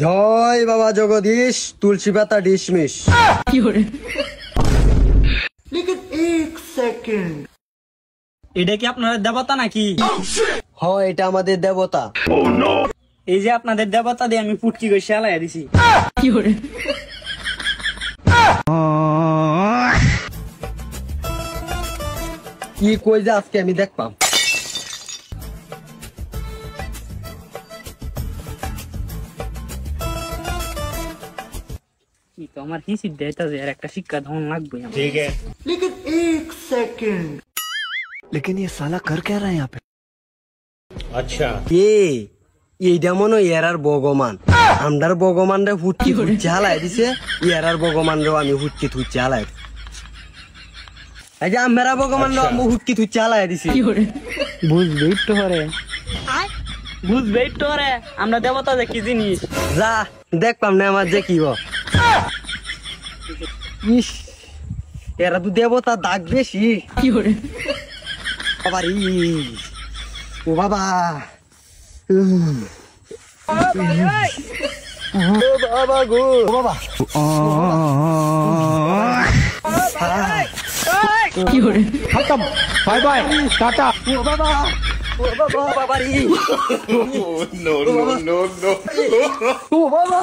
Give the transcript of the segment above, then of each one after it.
জয় বাবা জগদীশ, তুলসী পাতা ডিসমিস। এটা কি আপনাদের দেবতা নাকি? হয়, এটা আমাদের দেবতা। এই যে আপনাদের দেবতা দিয়ে আমি পুটকি করে শালাইয়া দিছি। কি কই যে আজকে আমি দেখলাম। কি তো আমার হিসি দেটা যে আর একটা শিক্ষা ধন লাগবে আমার। ठीक है। लेकिन ये साला कर क्या रहा है यहाँ पे? अच्छा। এইটা মনে হয় এরার ভগবান। আমরার ভগবান রে হুটকি হুটকি হালাই দিছে, এরার ভগবান রে আমি হুটকি থুচ্ছি হালাই। এই যে আমরা ভগবান রে আমি হুটকি থুচ্ছি হালাই দিছি। বুঝবেই তো রে, বুঝবেই তো রে আমরা দেবতা যে কি জিনিস। যা দেখলাম না আমার যে কি ইস, এরা তো দেবতা দাগ বেশি। বাবা রে, ও বাবা, বাবা গো, বাবা खत्म, बाय बाय, टाटा। বাবা, বাবা রে, नो नो नो नो। ও বাবা,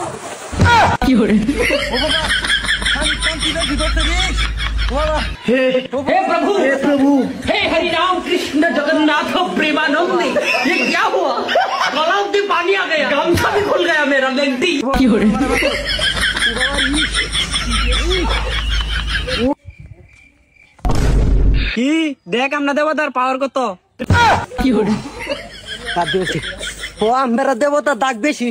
हे प्रभु, हे हरि राम कृष्ण जगन्नाथ प्रेमानंद, ये क्या हुआ? गलाव में पानी आ गया, गामछा भी खुल गया मेरा गंती। কি দেখ আমরা দেবতার পাওয়ার কত। ও আমরা দেবতা দাগ বেশি।